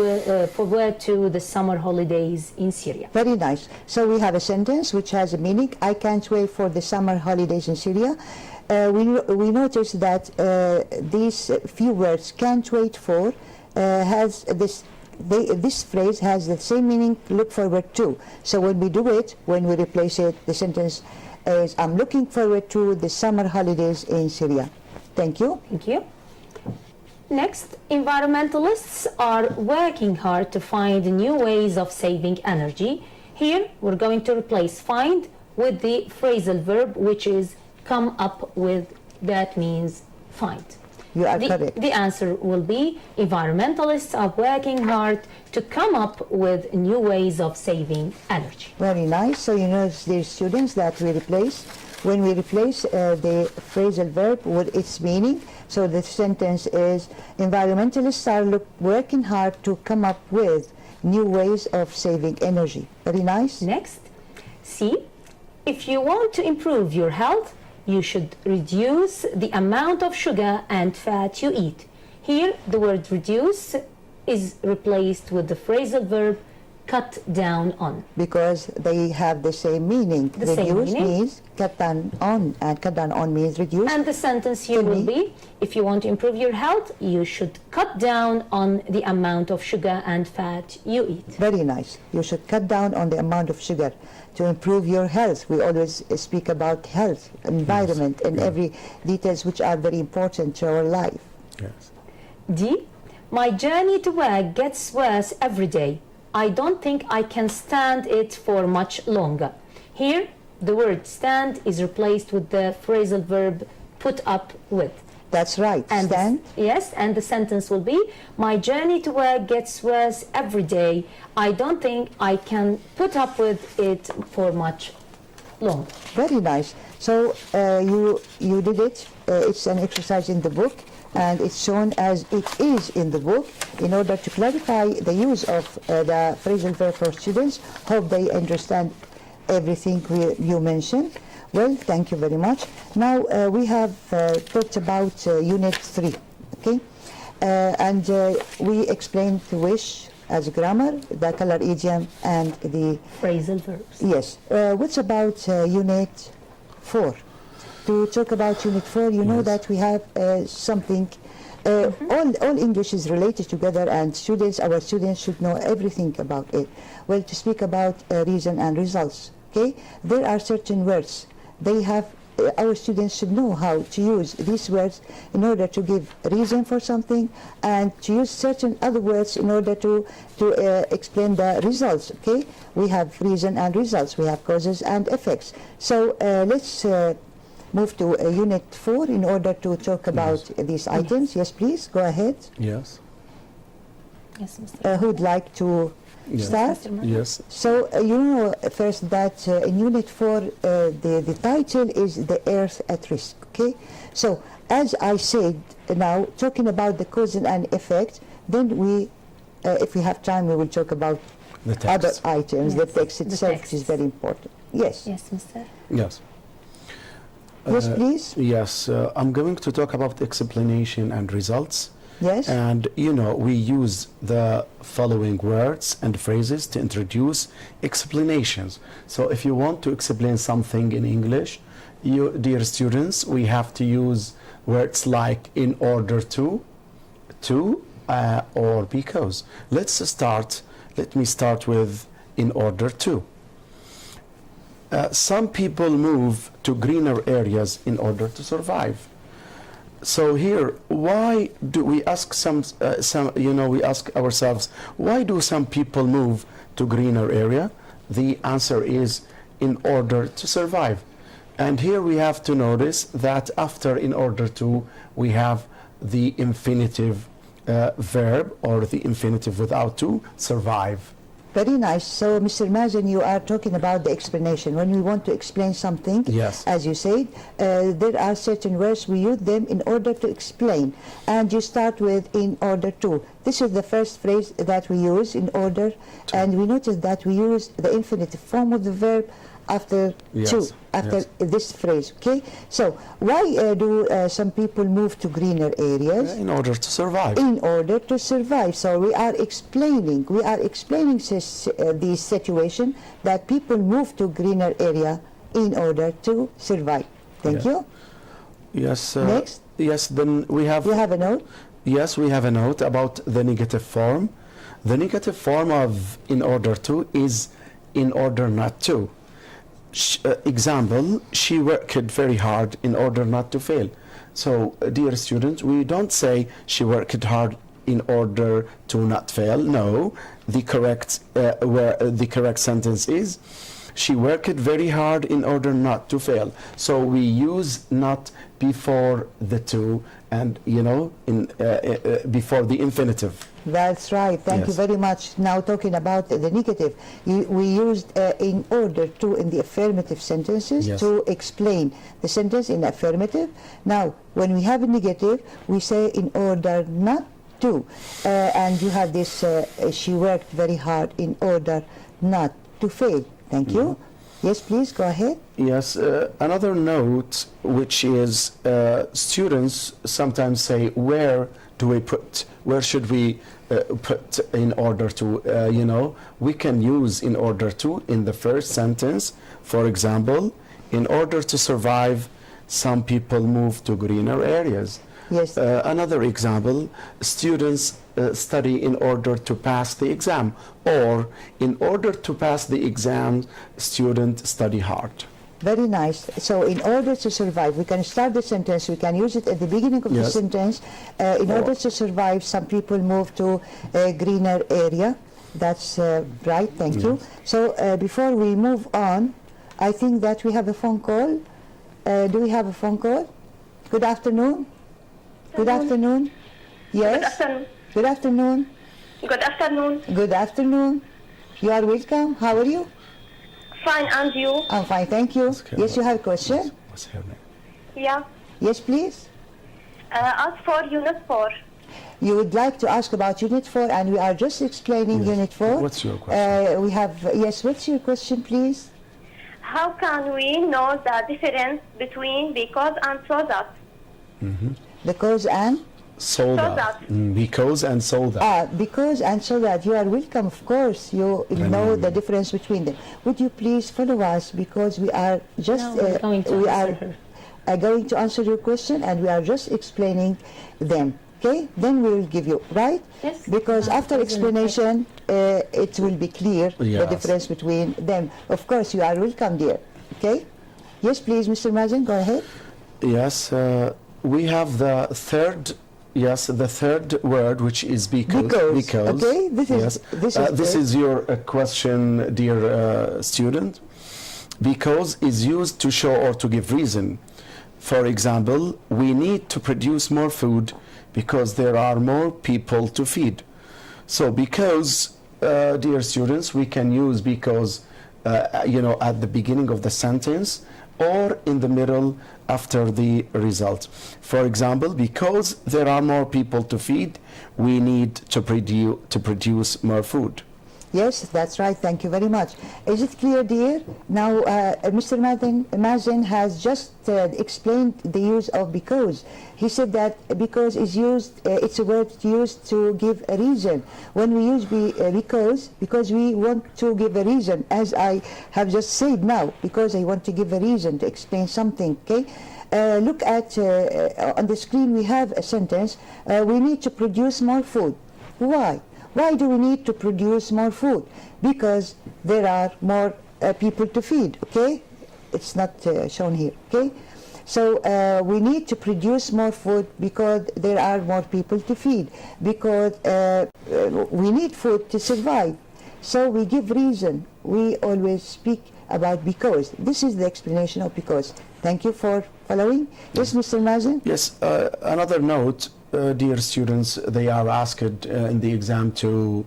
to the summer holidays in Syria. Very nice. So we have a sentence which has a meaning. I can't wait for the summer holidays in Syria. We notice that these few words, can't wait for, has this phrase has the same meaning, look forward to. So when we do it, when we replace it, the sentence is I'm looking forward to the summer holidays in Syria. Thank you. Thank you. Next, environmentalists are working hard to find new ways of saving energy. Here, we're going to replace find with the phrasal verb, which is come up with. That means find. You are correct. The answer will be environmentalists are working hard to come up with new ways of saving energy. Very nice. So you know, dear students, that when we replace the phrasal verb with its meaning, so the sentence is environmentalists are working hard to come up with new ways of saving energy. Very nice. Next, C. If you want to improve your health, you should reduce the amount of sugar and fat you eat. Here, the word reduce is replaced with the phrasal verb cut down on. Because they have the same meaning. Reduce means cut down on, and cut down on means reduce. And the sentence here will be, if you want to improve your health, you should cut down on the amount of sugar and fat you eat. Very nice. You should cut down on the amount of sugar to improve your health. We always speak about health, environment, and every details which are very important to our life. Yes. D. My journey to work gets worse every day. I don't think I can stand it for much longer. Here, the word stand is replaced with the phrasal verb put up with. That's right. And stand. Yes, and the sentence will be, my journey to work gets worse every day. I don't think I can put up with it for much longer. Very nice. So you did it. It's an exercise in the book, and it's shown as it is in the book in order to clarify the use of the phrasal verb for students. Hope they understand everything you mentioned. Well, thank you very much. Now we have talked about Unit 3, okay? And we explained the wish as grammar, the color idiom, and the phrasal verbs. Yes. What's about Unit 4? To talk about Unit 4, you know that we have something, all English is related together, and our students should know everything about it. Well, to speak about reason and results, okay? There are certain words. They have our students should know how to use these words in order to give reason for something, and to use certain other words in order to explain the results. Okay, we have reason and results, we have causes and effects. So let's move to Unit 4 in order to talk about these items. Yes, please, go ahead. Yes. Yes, Mr. Who'd like to Yes. start? Yes. So you know first that in Unit 4 the title is The Earth at Risk. Okay, so as I said, now talking about the cause and effect, then we if we have time we will talk about The text. other items. The Yes, text the itself text. is very important. Yes, Yes, Mr. Yes. yes please. Yes. I'm going to talk about explanation and results. Yes, And you know, we use the following words and phrases to introduce explanations. So if you want to explain something in English, you, dear students, we have to use words like in order to, or because. Let me start with in order to. Some people move to greener areas in order to survive. So here, why do we ask we ask ourselves, why do some people move to greener area? The answer is in order to survive. And here we have to notice that after in order to, we have the infinitive verb, or the infinitive without to, survive. very nice. So Mr. Mazen, you are talking about the explanation. When we want to explain something, Yes. as you said, there are certain words we use them in order to explain, and you start with in order to. This is the first phrase that we use, in order, and we notice that we use the infinitive form of the verb after Yes, to, after yes. this phrase. Okay, so why do some people move to greener areas? In order to survive. In order to survive. So we are explaining the situation that people move to greener area in order to survive. Thank Yeah. you. Yes. Next. Yes. Then we have. You have a note? Yes, we have a note about the negative form. The negative form of in order to is in order not to. Example, she worked very hard in order not to fail. So, dear students, we don't say she worked hard in order to not fail. No, the correct sentence is she worked very hard in order not to fail. So we use not before the to, and before the infinitive. That's right. Thank you Yes. very much. Now talking about the negative, we used in order to in the affirmative sentences Yes. to explain the sentence in affirmative. Now, when we have a negative, we say in order not to. And you have this, she worked very hard in order not to fail. Thank you. Yes, please, go ahead. Yes, another note, which is students sometimes say, where should we put in order to, we can use in order to in the first sentence. For example, in order to survive, some people move to greener areas. Yes. Another example, students study in order to pass the exam, or in order to pass the exam, students study hard. Very nice. So in order to survive, we can start the sentence, we can use it at the beginning of the Yes. sentence. In order to survive, some people move to a greener area. That's right, thank you. So before we move on, I think that we have a phone call. Do we have a phone call? Good afternoon. Good afternoon. Yes. Good afternoon. Good afternoon. Good afternoon. Good afternoon. You are welcome. How are you? Fine, and you? I'm fine, thank you. Okay. Yes, you have a question? What's her name? Yeah. Yes, please. As for Unit 4, You would like to ask about Unit 4, and we are just explaining Yes. Unit 4. What's your question? We have, yes, what's your question, please? how can we know the difference between because and so that? The cause and? So that. that. Because and so that. Because and so that. You are welcome, of course. You know the difference between them. Would you please follow us, because we are just, No, we're going to we answer are going to answer your question, and we are just explaining them. Okay, then we will give you, right? Yes. Because after explanation, it will be clear the Yes. difference between them. Of course, you are welcome, dear. Okay? Yes, please, Mr. Mazen, go ahead. Yes, we have the third. Yes, the third word, which is because. Because. Okay, this is yes. this is This good. is your question, dear student. Because is used to show or to give reason. For example, we need to produce more food because there are more people to feed. So because, dear students, we can use because, at the beginning of the sentence or in the middle after the result. For example, because there are more people to feed, we need to produce more food. Yes, that's right. Thank you very much. Is it clear, dear? Now, Mr. Mazen has just explained the use of because. He said that because is used, it's a word used to give a reason. When we use because we want to give a reason, as I have just said now, because I want to give a reason to explain something, okay? Look at, on the screen we have a sentence, we need to produce more food. Why? Why do we need to produce more food? Because there are more people to feed, okay? It's not shown here, okay? So we need to produce more food because there are more people to feed, because we need food to survive. So we give reason. We always speak about because. This is the explanation of because. Thank you for following. Yes, Mr. Mazen? Yes, another note, dear students, they are asked in the exam to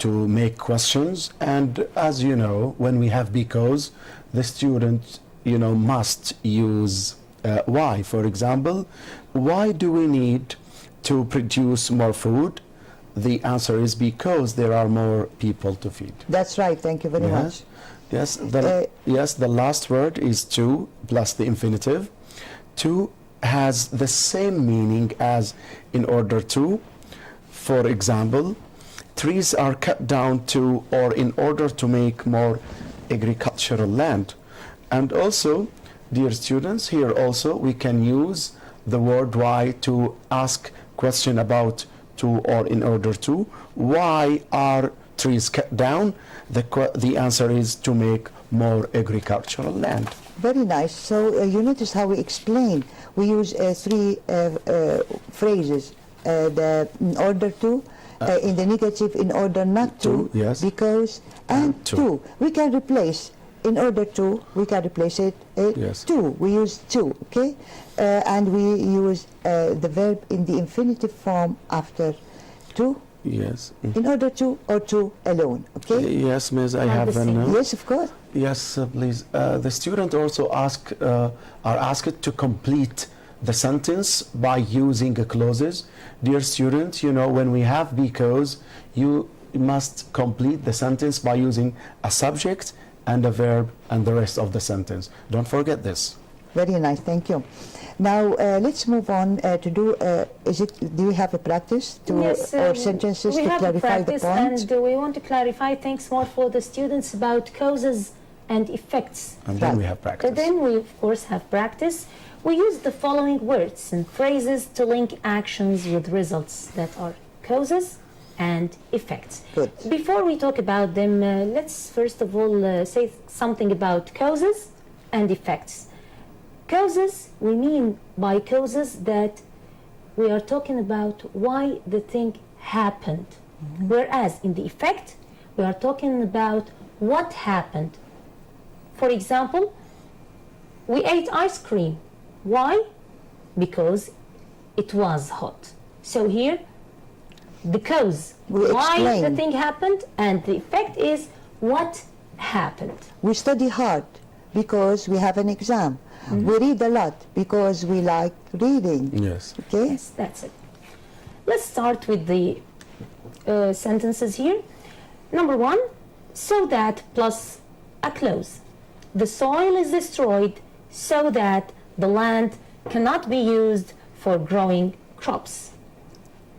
make questions, and as you know, when we have because, the student must use why. For example, why do we need to produce more food? The answer is because there are more people to feed. That's right. Thank you very much. Yes, the last word is to plus the infinitive. To has the same meaning as in order to. For example, trees are cut down to or in order to make more agricultural land. And also, dear students, here also we can use the word why to ask question about to or in order to. Why are trees cut down? The answer is to make more agricultural land. Very nice. So you notice how we explain. We use three phrases. The in order to, in the negative, in order not to, yes. because, and to. We can replace in order to, we can replace it yes. to. We use to, okay? And we use the verb in the infinitive form after to. Yes. In order to or to alone, okay? Yes, Miss, I have an... Yes, of course. Yes, please. The student also are asked to complete the sentence by using clauses. Dear student, when we have because, you must complete the sentence by using a subject and a verb and the rest of the sentence. Don't forget this. Very nice, thank you. Now let's move on to do. Do you have a practice to yes, or sentences to clarify the point? And we want to clarify things more for the students about causes and effects. And then we have practice. Then we of course have practice. We use the following words and phrases to link actions with results that are causes and effects. Good. Before we talk about them, let's first of all say something about causes and effects. Causes, we mean by causes that we are talking about why the thing happened. Mm-hmm. Whereas in the effect, we are talking about what happened. For example, we ate ice cream. Why? Because it was hot. So here, the cause, why the thing happened, and the effect is what happened. We study hard because we have an exam. Mm-hmm. We read a lot because we like reading. Yes. Okay? Yes, that's it. Let's start with the sentences here. Number one, so that plus a clause. The soil is destroyed so that the land cannot be used for growing crops.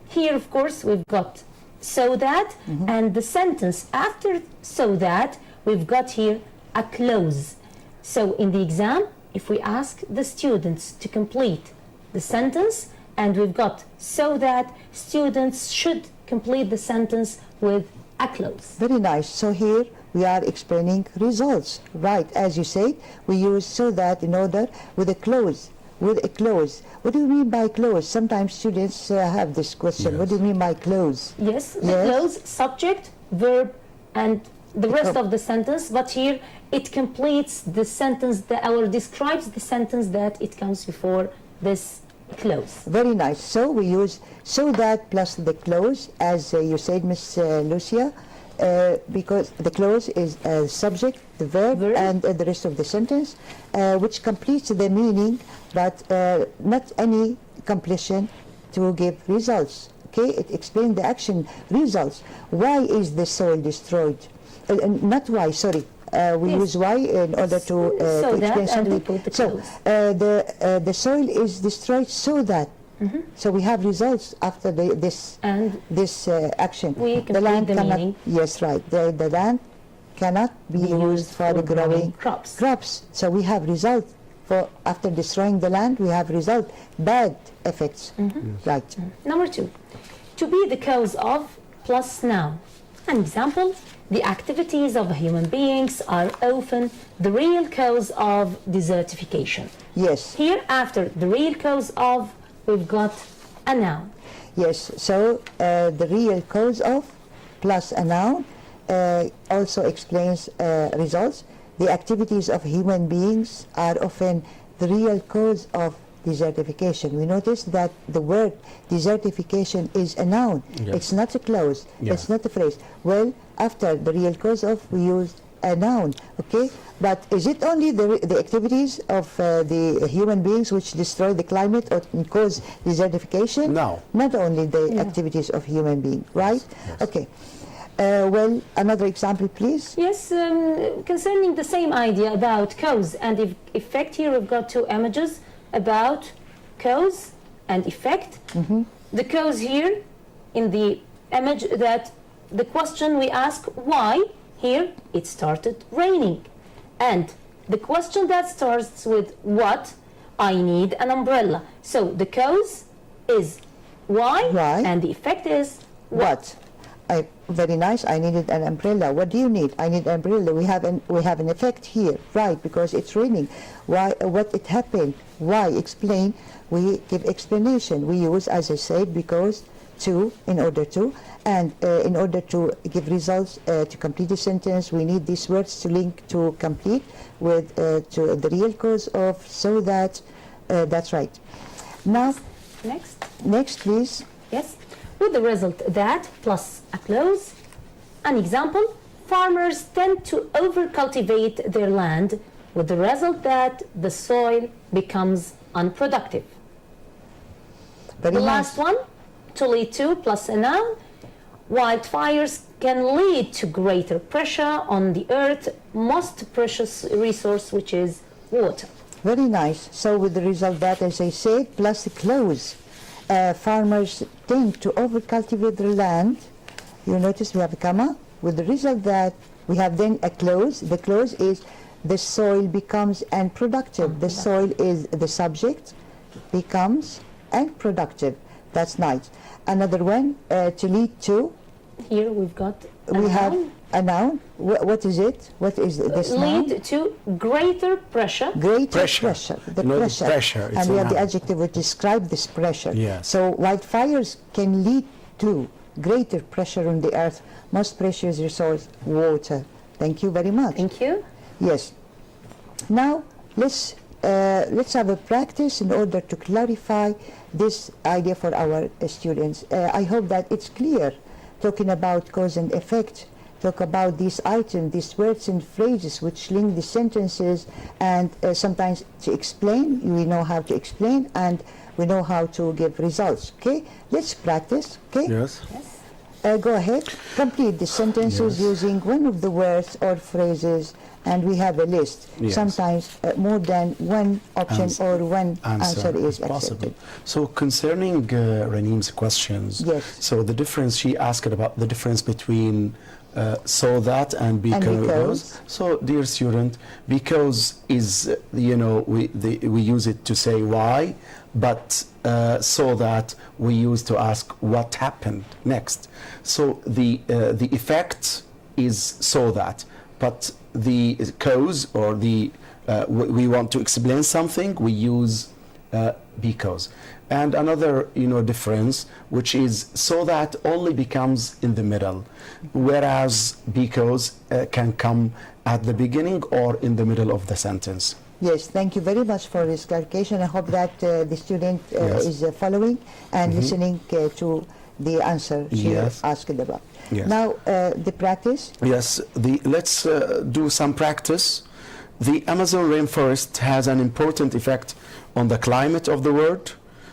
Here, of course, we've got so that, mm-hmm. and the sentence after so that, we've got here a clause. So in the exam, if we ask the students to complete the sentence, and we've got so that, students should complete the sentence with a close. Very nice. So here we are explaining results. Right, as you said, we use so that in order with a close. With a close. What do you mean by close? Sometimes students have this question. What do you mean by close? Yes, the Yes. close, subject, verb, and the rest of the sentence, but here it completes the sentence or describes the sentence that it comes before this close. Very nice. So we use so that plus the close, as you said, Miss Lucia, because the close is subject, the verb, and the rest of the sentence, which completes the meaning, but not any completion to give results. Okay, it explains the action results. Why is the soil destroyed? Not why, sorry. We Yes. use why in order to So that, explain and something. we put the So close. the soil is destroyed so that. So we have results after this And action. we complete the cannot. meaning. Yes, right. The land cannot be used for the growing crops. So we have result for after destroying the land. We have result bad effects. Right. Number 2, to be the cause of plus noun. An example, the activities of human beings are often the real cause of desertification. Yes. Here, after the real cause of, we've got a noun. Yes. So the real cause of plus a noun also explains results. The activities of human beings are often the real cause of desertification. We notice that the word desertification is a noun. Yeah. It's not a clause. Yeah. It's not a phrase. Well, after the real cause of, we use a noun. Okay, but is it only the activities of the human beings which destroy the climate or cause desertification? No. Not only the activities of human beings, right? Yes. Okay. Well, another example, please. Yes, concerning the same idea about cause and effect, here we've got 2 images about cause and effect. The cause here in the image, that the question we ask why, here it started raining. And the question that starts with what, I need an umbrella. So the cause is why, Why? and the effect is What? Very nice. I needed an umbrella. What do you need? I need an umbrella. We have an effect here, right? Because it's raining. Why? What it happened? Why? Explain. We give explanation. We use, as I said, because to, in order to, and in order to give results to complete the sentence, we need these words to link to complete with to the real cause of. So that that's right. Now, next, please. Yes, with the result that plus a clause. An example, farmers tend to over-cultivate their land with the result that the soil becomes unproductive. Very The nice. last one, to lead to plus a noun. Wildfires can lead to greater pressure on the earth's most precious resource, which is water. Very nice. So with the result that, as I said, plus the clause, farmers tend to over-cultivate their land. You notice we have a comma. With the result that we have then a clause. The clause is the soil becomes unproductive. The soil is the subject, becomes unproductive. That's nice. Another one, to lead to. Here we've got a We have noun. a noun. What is it? What is this noun? Lead to greater pressure. Greater Pressure. pressure. The No, the pressure. pressure, it's And we a have the noun. adjective which describe this pressure. Yes. So wildfires can lead to greater pressure on the earth, most precious resource, water. Thank you very much. Thank you. Yes. Now let's have a practice in order to clarify this idea for our students. I hope that it's clear. Talking about cause and effect, talk about these items, these words and phrases which link the sentences, and sometimes to explain, we know how to explain, and we know how to give results. Okay, let's practice. Okay. Yes. Go ahead. Complete the sentences using one of the words or phrases, and we have a list. Yes. Sometimes more than one option or one answer is possible. accepted. So concerning Raneem's questions, Yes. so the difference, she asked about the difference between so that and because. because. So dear student, because is, we use it to say why, but so that we use to ask what happened next. So the effect is so that, but the cause or the we want to explain something, we use because. And another difference, which is so that only becomes in the middle, whereas because can come at the beginning or in the middle of the sentence. Yes, thank you very much for this clarification. I hope that the student Yes. is following and listening to the answer she Yes. asked about. Yes. Now, the practice. Yes, let's do some practice. The Amazon rainforest has an important effect on the climate of the world.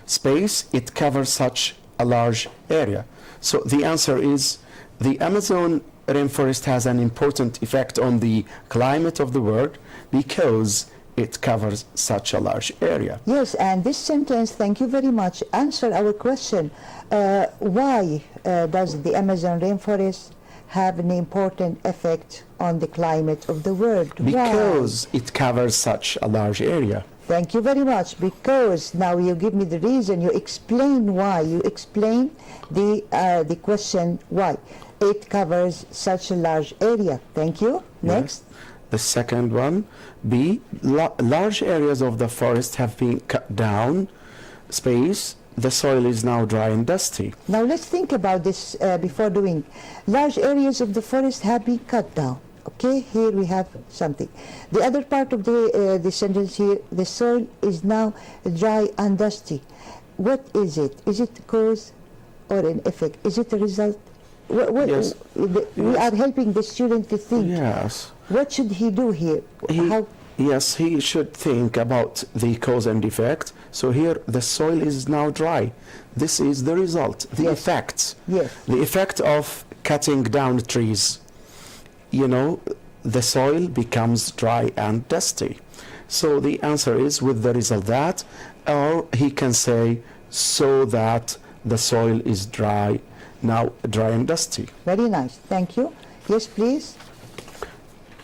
Space, it covers such a large area. So the answer is the Amazon rainforest has an important effect on the climate of the world because it covers such a large area. Yes, and this sentence, thank you very much, answer our question. Why does the Amazon rainforest have an important effect on the climate of the world? Because Why? it covers such a large area. Thank you very much. Because now you give me the reason, you explain why, you explain the question why. It covers such a large area. Thank you. Next. The second one, B, large areas of the forest have been cut down. Space, the soil is now dry and dusty. Now let's think about this before doing. Large areas of the forest have been cut down. Okay, here we have something. The other part of the sentence here, the soil is now dry and dusty. What is it? Is it a cause or an effect? Is it a result? Yes. We are helping the student to think. Yes. What should he do here? How? Yes, he should think about the cause and effect. So here the soil is now dry. This is the result, the Yes. effect. Yes. The effect of cutting down trees. The soil becomes dry and dusty. So the answer is with the result that, or he can say so that the soil is dry and dusty. Very nice. Thank you. Yes, please.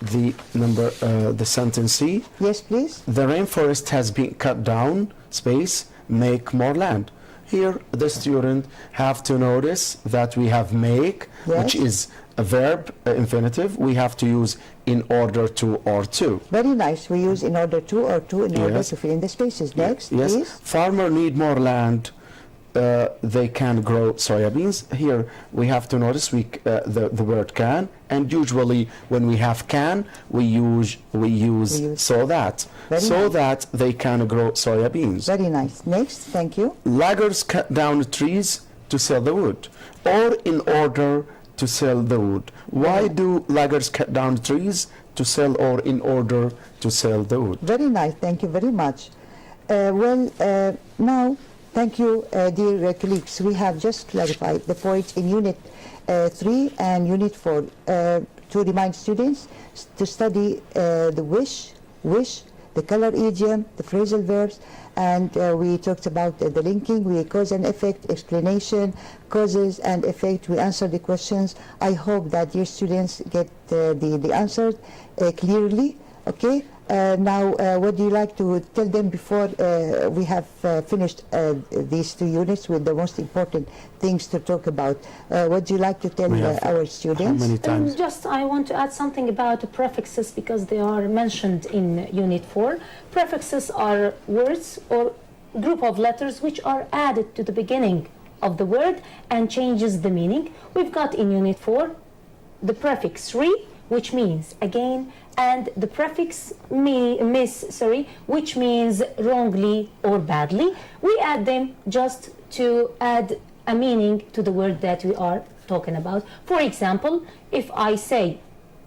The sentence C. Yes, please. The rainforest has been cut down. Space, make more land. Here the student have to notice that we have make, Yes. which is a verb infinitive. We have to use in order to or to. Very nice. We use in order to or to in order Yes. to fill in the spaces. Next, Yes. please. Farmer need more land. They can grow soybeans. Here we have to notice the word can, and usually when we have can, we use so that. Very So nice. that they can grow soybeans. Very nice. Next, thank you. Loggers cut down trees to sell the wood, or in order to sell the wood. Why do loggers cut down trees to sell or in order to sell the wood? Very nice. Thank you very much. Now, thank you, dear colleagues. We have just clarified the points in Unit 3 and Unit 4 to remind students to study the wish, the color idiom, the phrasal verbs, and we talked about the linking, we cause and effect, explanation, causes and effect. We answered the questions. I hope that your students get the answers clearly. Okay. Now, what do you like to tell them before we have finished these 2 units with the most important things to talk about? What do you like to tell We have our students? How many times? Just I want to add something about the prefixes because they are mentioned in Unit 4. Prefixes are words or group of letters which are added to the beginning of the word and changes the meaning. We've got in Unit 4 the prefix re, which means again, and the prefix which means wrongly or badly. We add them just to add a meaning to the word that we are talking about. For example, if I say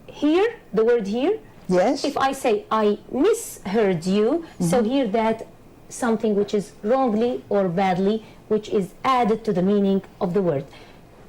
here, the word here, Yes. if I say I misheard you, so here that something which is wrongly or badly, which is added to the meaning of the word.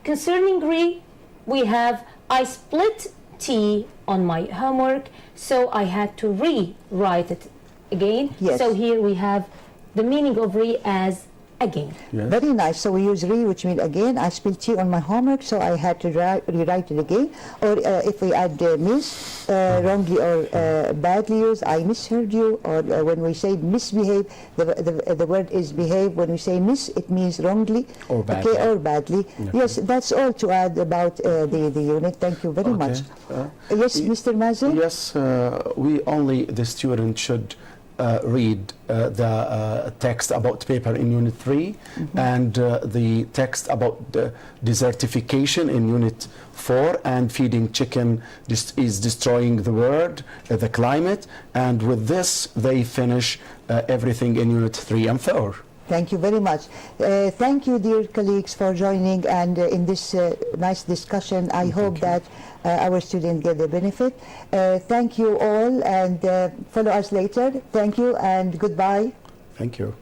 Concerning re, we have I split tea on my homework, so I had to rewrite it again. Yes. So here we have the meaning of re as again. Yes. Very nice. So we use re, which means again. I spelled T on my homework, so I had to rewrite it again. Or if we add miss, wrongly or badly used, I misheard you. Or when we say misbehave, the word is behave. When we say miss, it means wrongly. Or badly. Okay, or badly. Okay. Yes, that's all to add about the unit. Thank you very much. Yes, Mr. Mazu? Yes, the student should read the text about paper in Unit 3 and the text about the desertification in Unit 4 and feeding chicken is destroying the world, the climate, and with this they finish everything in Unit 3 and 4. Thank you very much. Thank you, dear colleagues, for joining and in this nice discussion. I hope that our students get the benefit. Thank you all and follow us later. Thank you and goodbye. Thank you.